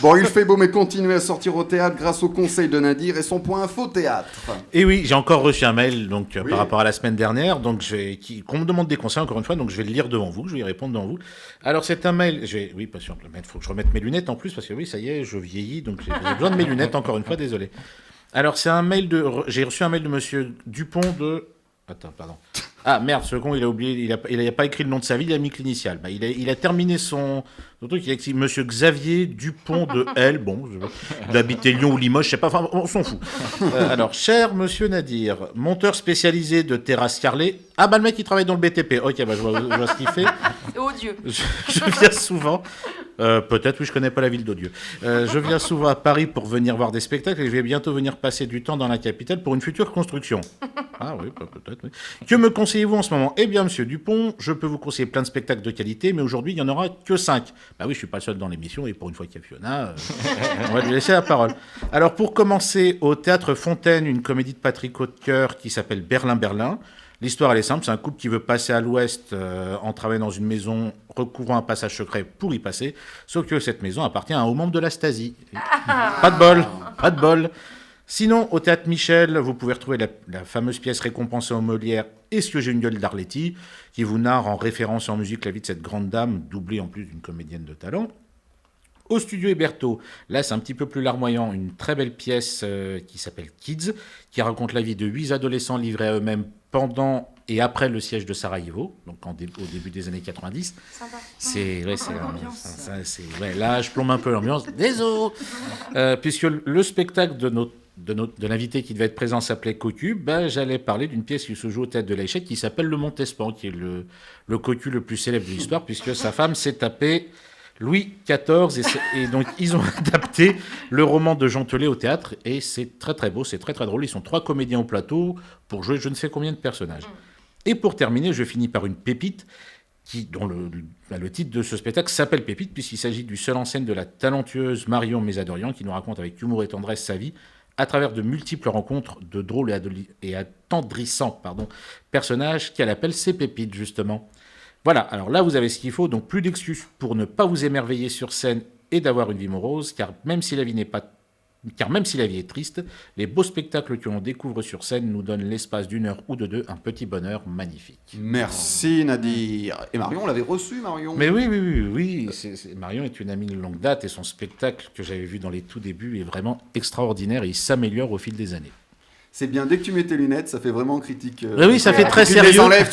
Bon, il fait beau, mais continuez à sortir au théâtre grâce au conseil de Nadir et son point info théâtre. Et oui, j'ai encore reçu un mail donc, Oui. par rapport à la semaine dernière, donc qu'on me demande des conseils encore une fois, donc je vais le lire devant vous, je vais y répondre devant vous. Alors c'est un mail, oui, pas sûr, il faut que je remette mes lunettes en plus, parce que oui, ça y est, je vieillis, donc j'ai besoin de mes lunettes encore une fois, désolé. Alors c'est un mail j'ai reçu un mail de monsieur Dupont de... Attends, pardon. Ah merde, ce con, il a oublié, il a pas écrit le nom de sa ville, il a mis que l'initiale. Bah, il a terminé son truc, il a écrit Monsieur Xavier Dupont de L. Bon, il habitait Lyon ou Limoges, je sais pas, enfin, on s'en fout. Alors, cher Monsieur Nadir, monteur spécialisé de terrasse carrelée. Ah bah le mec il travaille dans le BTP. Ok, bah je vois ce qu'il fait. Oh Dieu. Je viens souvent. Peut-être, oui, je connais pas la ville d'Odieu. Je viens souvent à Paris pour venir voir des spectacles et je vais bientôt venir passer du temps dans la capitale pour une future construction. Ah oui, peut-être, oui. Que me conseillez-vous en ce moment? Eh bien, monsieur Dupont, je peux vous conseiller plein de spectacles de qualité, mais aujourd'hui, il n'y en aura que 5. Bah oui, je suis pas le seul dans l'émission et pour une fois qu'il y a Fiona, on va lui laisser la parole. Alors, pour commencer, au Théâtre Fontaine, une comédie de Patrick Hautecoeur qui s'appelle Berlin. L'histoire, elle est simple, c'est un couple qui veut passer à l'ouest en travaillant dans une maison recouvrant un passage secret pour y passer, sauf que cette maison appartient à un haut membre de la Stasi. Pas de bol. Sinon, au Théâtre Michel, vous pouvez retrouver la fameuse pièce récompensée au Molière Est-ce que j'ai une gueule d'Arletty, qui vous narre en référence et en musique la vie de cette grande dame, doublée en plus d'une comédienne de talent. Au Studio Héberto, là c'est un petit peu plus larmoyant, une très belle pièce qui s'appelle Kids, qui raconte la vie de 8 adolescents livrés à eux-mêmes pendant et après le siège de Sarajevo, donc au début des années 90. Sympa. Là je plombe un peu l'ambiance. Désolé. Puisque le spectacle de l'invité qui devait être présent s'appelait Cocu, j'allais parler d'une pièce qui se joue au Théâtre de l'Échec qui s'appelle Le Montespan, qui est le Cocu le plus célèbre de l'histoire, puisque sa femme s'est tapée Louis XIV, et donc ils ont adapté le roman de Jean Telet au théâtre, et c'est très très beau, c'est très très drôle. Ils sont 3 comédiens au plateau pour jouer je ne sais combien de personnages. Et pour terminer, je finis par une pépite dont le titre de ce spectacle s'appelle Pépite, puisqu'il s'agit du seul en scène de la talentueuse Marion Mésadorian, qui nous raconte avec humour et tendresse sa vie à travers de multiples rencontres de drôles et attendrissants personnages qu'elle appelle ses pépites, justement. Voilà, alors là, vous avez ce qu'il faut, donc plus d'excuses pour ne pas vous émerveiller sur scène et d'avoir une vie morose, car même si la vie est triste, les beaux spectacles que l'on découvre sur scène nous donnent l'espace d'1 heure ou de 2 un petit bonheur magnifique. Merci Nadir. Et Marion, on l'avait reçu, Marion. Mais oui. Marion est une amie de longue date et son spectacle que j'avais vu dans les tout débuts est vraiment extraordinaire et il s'améliore au fil des années. C'est bien, dès que tu mets tes lunettes, ça fait vraiment critique. Oui, ça fait très tu les sérieux. enlèves,